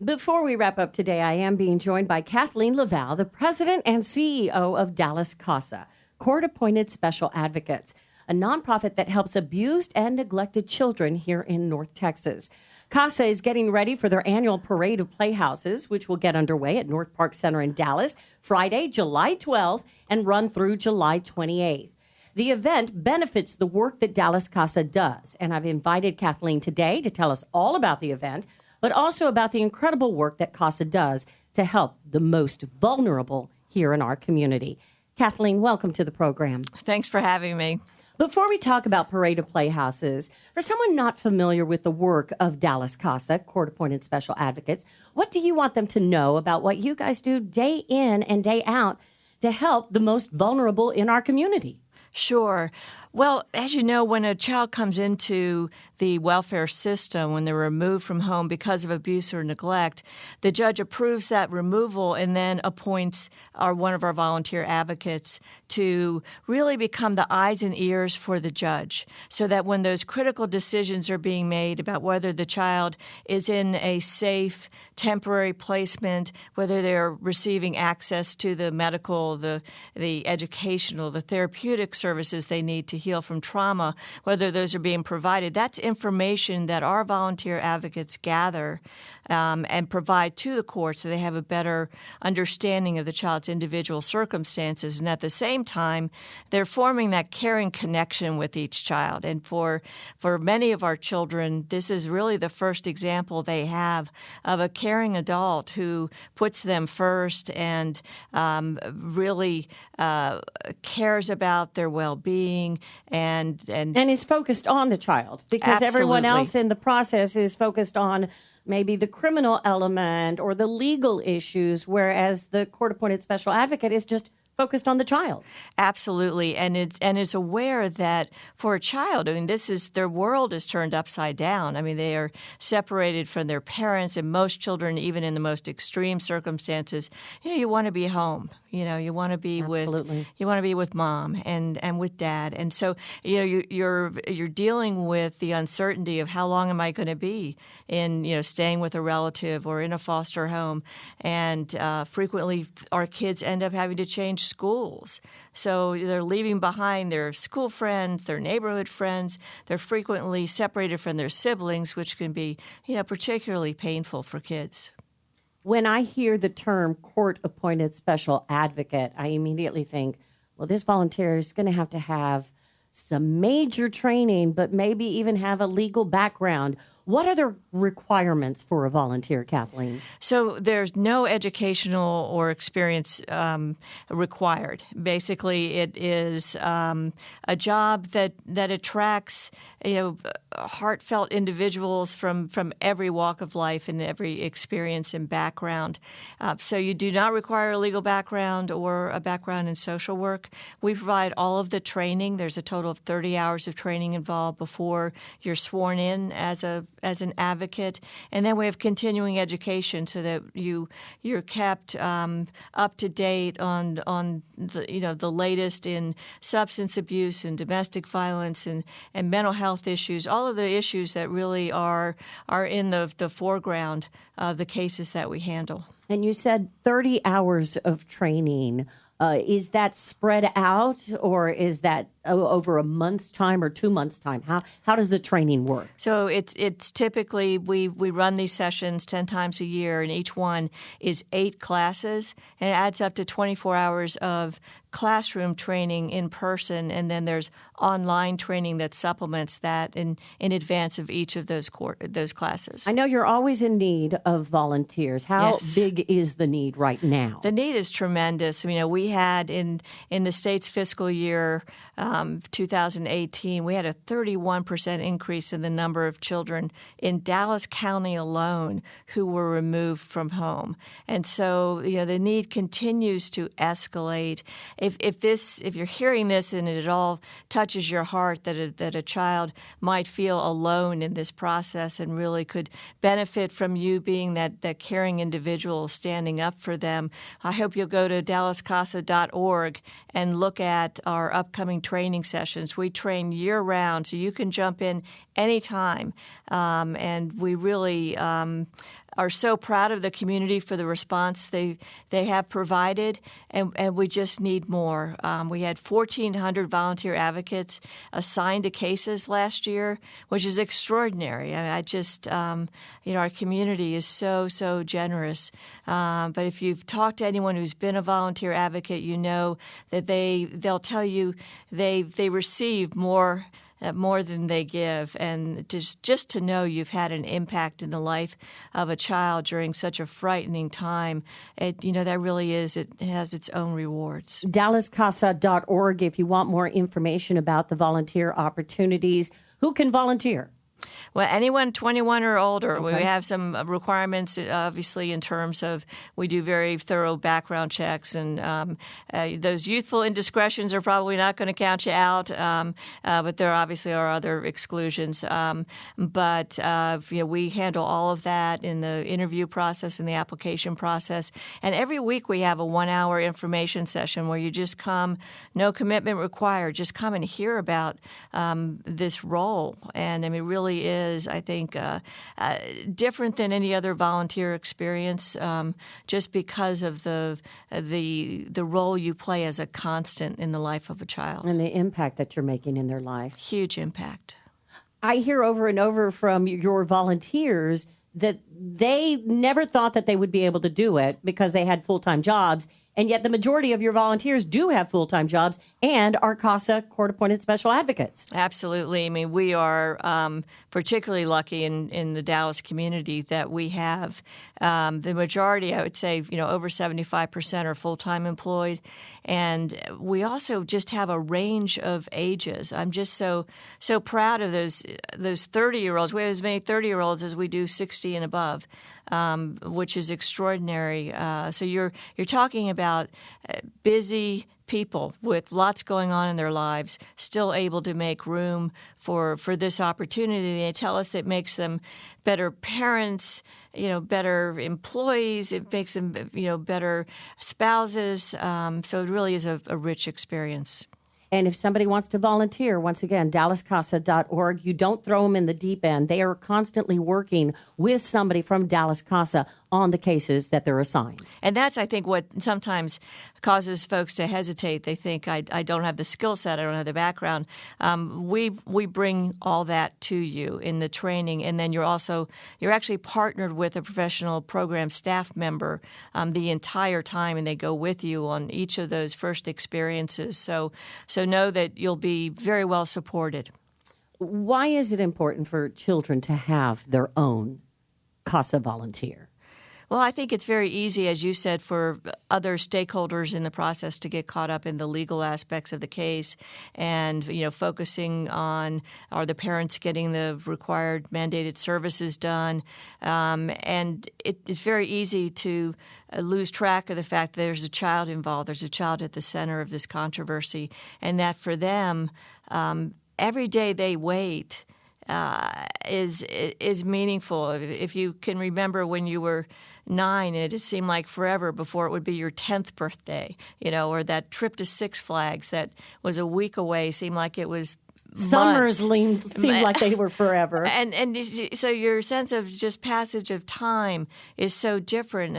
Before we wrap up today, I am being joined by Kathleen LaValle, the president and CEO of Dallas Casa, court-appointed special advocates, a nonprofit that helps abused and neglected children here in North Texas. Casa is getting ready for their annual Parade of Playhouses, which will get underway at NorthPark Center in Dallas Friday, July 12th, and run through July 28th. The event benefits the work that Dallas Casa does, and I've invited Kathleen today to tell us all about the event, but also about the incredible work that Casa does to help the most vulnerable here in our community. Kathleen, welcome to the program. Thanks for having me. Before we talk about Parade of Playhouses, for someone not familiar with the work of Dallas Casa, court-appointed special advocates, what do you want them to know about what you guys do day in and day out to help the most vulnerable in our community? Sure. Well, as you know, when a child comes into the welfare system, when they're removed from home because of abuse or neglect, the judge approves that removal and then appoints one of our volunteer advocates to really become the eyes and ears for the judge, so that when those critical decisions are being made about whether the child is in a safe temporary placement, whether they're receiving access to the medical, the educational, the therapeutic services they need to heal from trauma, whether those are being provided, that's information that our volunteer advocates gather and provide to the court so they have a better understanding of the child's individual circumstances. And at the same time, they're forming that caring connection with each child. And for many of our children, this is really the first example they have of a caring adult who puts them first and really cares about their well-being and is focused on the child, because everyone else in the process is focused on maybe the criminal element or the legal issues, whereas the court-appointed special advocate is just focused on the child. Absolutely, and is aware that for a child, I mean, their world is turned upside down. I mean, they are separated from their parents, and most children, even in the most extreme circumstances, you want to be home. You want to be with mom and with dad, and so you're dealing with the uncertainty of how long am I going to be in staying with a relative or in a foster home, and frequently our kids end up having to change schools. So they're leaving behind their school friends, their neighborhood friends. They're frequently separated from their siblings, which can be particularly painful for kids. When I hear the term court-appointed special advocate, I immediately think, well, this volunteer is going to have some major training, but maybe even have a legal background. What are the requirements for a volunteer, Kathleen? So there's no educational or experience required. Basically, it is a job that attracts heartfelt individuals from every walk of life and every experience and background. So you do not require a legal background or a background in social work. We provide all of the training. There's a total of 30 hours of training involved before you're sworn in as an advocate, and then we have continuing education so that you're kept up to date on the latest in substance abuse and domestic violence and mental health issues, all of the issues that really are in the foreground of the cases that we handle. And you said 30 hours of training. Is that spread out, or is that over a month's time or 2 months' time? How does the training work? So it's typically we run these sessions 10 times a year, and each one is 8 classes, and it adds up to 24 hours of classroom training in person, and then there's online training that supplements that in advance of each of those classes. I know you're always in need of volunteers. How big is the need right now? The need is tremendous. We had in the state's fiscal year 2018, we had a 31% increase in the number of children in Dallas County alone who were removed from home. And so, the need continues to escalate. If you're hearing this and it all touches your heart that a child might feel alone in this process and really could benefit from you being that caring individual standing up for them, I hope you'll go to dallascasa.org and look at our upcoming training sessions. We train year-round, so you can jump in anytime, and we really are so proud of the community for the response they have provided, and we just need more. We had 1,400 volunteer advocates assigned to cases last year, which is extraordinary. I just, our community is so generous. But if you've talked to anyone who's been a volunteer advocate, you know that they'll tell you they receive more than they give, and just to know you've had an impact in the life of a child during such a frightening time, that really is, it has its own rewards. DallasCasa.org if you want more information about the volunteer opportunities. Who can volunteer? Well, anyone 21 or older. Okay. We have some requirements, obviously, in terms of we do very thorough background checks, and those youthful indiscretions are probably not going to count you out, but there obviously are other exclusions. But we handle all of that in the interview process and the application process. And every week we have a 1-hour information session where you just come, no commitment required, just come and hear about this role. And I mean, really is, I think, different than any other volunteer experience, just because of the role you play as a constant in the life of a child. And the impact that you're making in their life. Huge impact. I hear over and over from your volunteers that they never thought that they would be able to do it because they had full-time jobs. And yet the majority of your volunteers do have full-time jobs and are CASA court-appointed special advocates. Absolutely. I mean, we are particularly lucky in the Dallas community that we have the majority, I would say, over 75% are full-time employed. And we also just have a range of ages. I'm just so proud of those 30-year-olds. We have as many 30-year-olds as we do 60 and above, which is extraordinary. So you're talking about busy people with lots going on in their lives, still able to make room for this opportunity. They tell us it makes them better parents, better employees. It makes them, better spouses. So it really is a rich experience. And if somebody wants to volunteer, once again, DallasCasa.org, you don't throw them in the deep end. They are constantly working with somebody from Dallas Casa on the cases that they're assigned. And that's, I think, what sometimes causes folks to hesitate. They think, I don't have the skill set, I don't have the background. We bring all that to you in the training, and then you're actually partnered with a professional program staff member the entire time, and they go with you on each of those first experiences. So know that you'll be very well supported. Why is it important for children to have their own CASA volunteer? Well, I think it's very easy, as you said, for other stakeholders in the process to get caught up in the legal aspects of the case and, focusing on are the parents getting the required mandated services done. And it's very easy to lose track of the fact that there's a child involved. There's a child at the center of this controversy, and that for them, every day they wait is meaningful. If you can remember when you were 9, it seemed like forever before it would be your 10th birthday, or that trip to Six Flags that was a week away seemed like it was Summers seemed like they were forever. And so your sense of just passage of time is so different.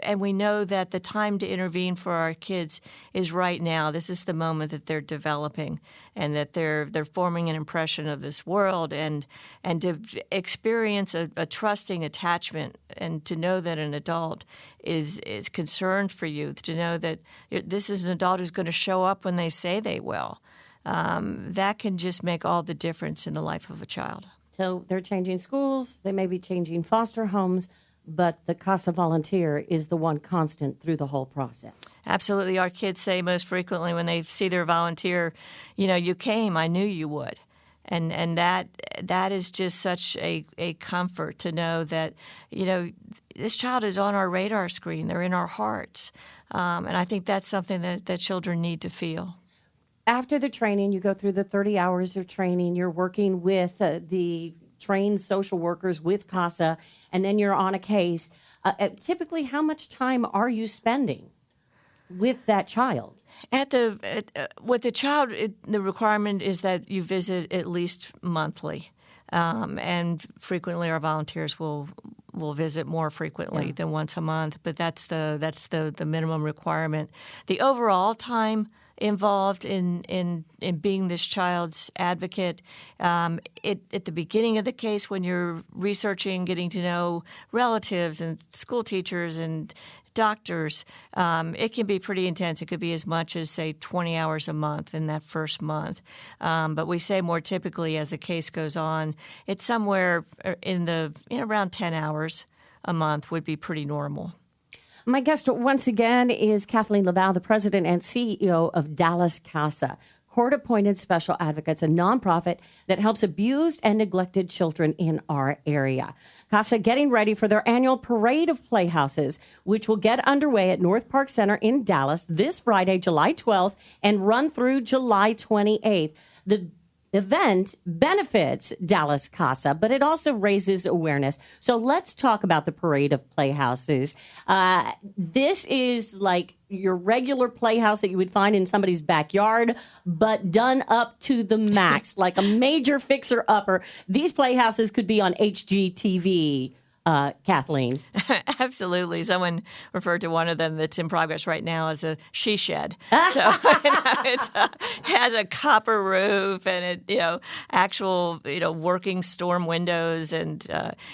And we know that the time to intervene for our kids is right now. This is the moment that they're developing and that they're forming an impression of this world, and to experience a trusting attachment and to know that an adult is concerned for you, to know that this is an adult who's going to show up when they say they will. That can just make all the difference in the life of a child. So they're changing schools, they may be changing foster homes, but the CASA volunteer is the one constant through the whole process. Absolutely. Our kids say most frequently when they see their volunteer, you came, I knew you would. And that is just such a comfort to know that, this child is on our radar screen. They're in our hearts. And I think that's something that children need to feel. After the training, you go through the 30 hours of training. You're working with the trained social workers with CASA, and then you're on a case. Typically, how much time are you spending with that child? With the child, the requirement is that you visit at least monthly, and frequently our volunteers will will visit more frequently than once a month, but that's the minimum requirement. The overall time involved in being this child's advocate. At the beginning of the case, when you're researching, getting to know relatives and school teachers and doctors, it can be pretty intense. It could be as much as, say, 20 hours a month in that first month. But we say more typically as the case goes on, it's somewhere in around 10 hours a month would be pretty normal. My guest once again is Kathleen LaValle, the president and CEO of Dallas Casa, court-appointed special advocates, a nonprofit that helps abused and neglected children in our area. Casa getting ready for their annual Parade of Playhouses, which will get underway at NorthPark Center in Dallas this Friday, July 12th, and run through July 28th. The event benefits Dallas Casa, but it also raises awareness. So let's talk about the Parade of Playhouses. This is like your regular playhouse that you would find in somebody's backyard, but done up to the max, like a major fixer-upper. These playhouses could be on HGTV. Kathleen. Absolutely. Someone referred to one of them that's in progress right now as a she shed. So it has a copper roof and actual working storm windows and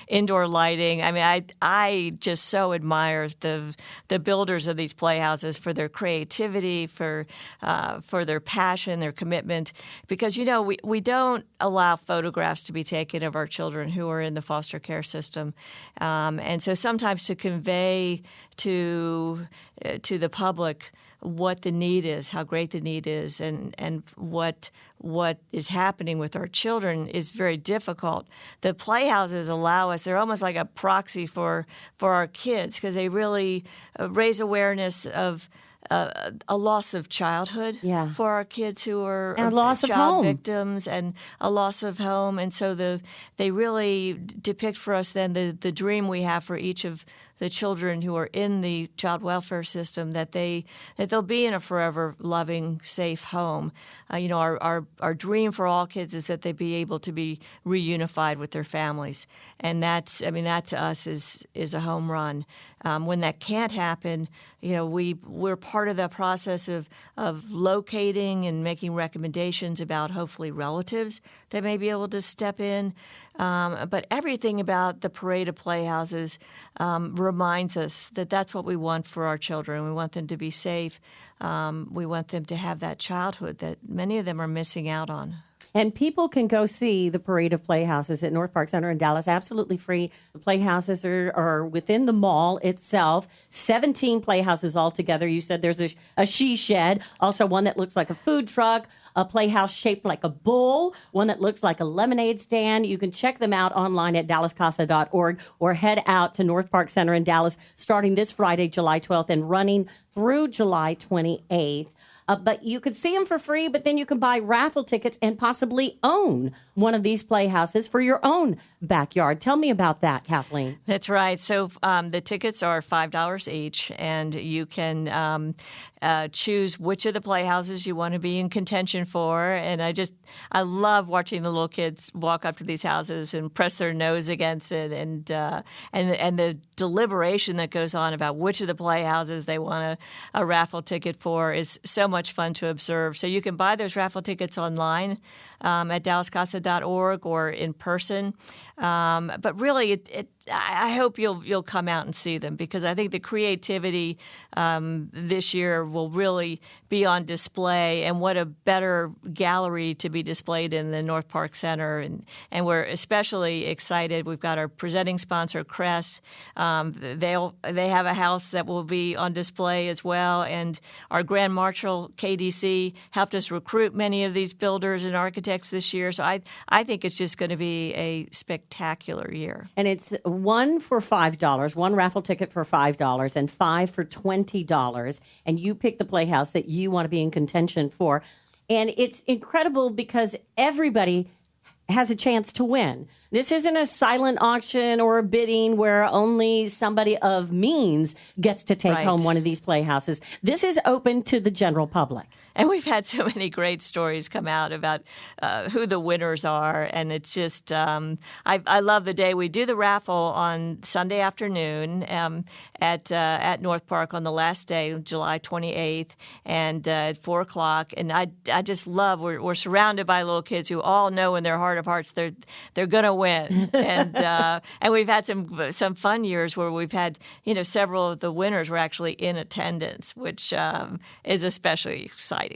indoor lighting. I mean, I just so admire the builders of these playhouses for their creativity, for their passion, their commitment, because we don't allow photographs to be taken of our children who are in the foster care system. And so sometimes to convey to the public what the need is, how great the need is, and what is happening with our children is very difficult. The playhouses allow us; they're almost like a proxy for our kids because they really raise awareness of a loss of childhood for our kids who are and a loss of child home victims and a loss of home. And so they really depict for us then the dream we have for each of the children who are in the child welfare system, that they'll be in a forever loving, safe home. Our dream for all kids is that they be able to be reunified with their families, and that to us is a home run. When that can't happen, we're part of the process of locating and making recommendations about hopefully relatives that may be able to step in. But everything about the Parade of Playhouses reminds us that that's what we want for our children. We want them to be safe. We want them to have that childhood that many of them are missing out on. And people can go see the Parade of Playhouses at NorthPark Center in Dallas, absolutely free. The playhouses are within the mall itself, 17 playhouses altogether. You said there's a she shed, also one that looks like a food truck, a playhouse shaped like a bull, one that looks like a lemonade stand. You can check them out online at dallascasa.org or head out to NorthPark Center in Dallas starting this Friday, July 12th, and running through July 28th. But you could see them for free, but then you can buy raffle tickets and possibly own one of these playhouses for your own backyard. Tell me about that, Kathleen. That's right. So the tickets are $5 each, and you can choose which of the playhouses you want to be in contention for. And I love watching the little kids walk up to these houses and press their nose against it, and the deliberation that goes on about which of the playhouses they want a raffle ticket for is so much fun to observe. So you can buy those raffle tickets online at dallascasa.org or in person. But really, I hope you'll come out and see them, because I think the creativity this year will really be on display, and what a better gallery to be displayed in the NorthPark Center. And we're especially excited. We've got our presenting sponsor, Crest. They have a house that will be on display as well, and our Grand Marshal, KDC, helped us recruit many of these builders and architects this year. So I think it's just going to be a spectacular year. And it's one for $5, one raffle ticket for $5, and 5 for $20. And you pick the playhouse that you want to be in contention for. And it's incredible because everybody has a chance to win. This isn't a silent auction or a bidding where only somebody of means gets to take home one of these playhouses. This is open to the general public. And we've had so many great stories come out about who the winners are. And it's just, I love the day. We do the raffle on Sunday afternoon at NorthPark on the last day, July 28th, and at 4 o'clock. And I just love, we're surrounded by little kids who all know in their heart of hearts they're going to win. And we've had some fun years where we've had, several of the winners were actually in attendance, which is especially exciting.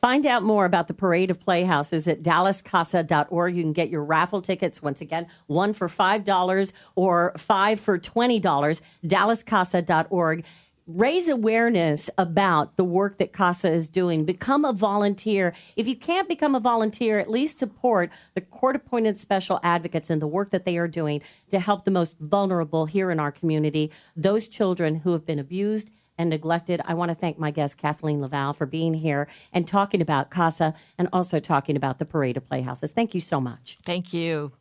Find out more about the Parade of Playhouses at dallascasa.org. You can get your raffle tickets, once again, 1 for $5 or 5 for $20, dallascasa.org. Raise awareness about the work that Casa is doing. Become a volunteer. If you can't become a volunteer, at least support the court-appointed special advocates and the work that they are doing to help the most vulnerable here in our community, those children who have been abused and neglected. I want to thank my guest, Kathleen LaValle, for being here and talking about Casa and also talking about the Parade of Playhouses. Thank you so much. Thank you.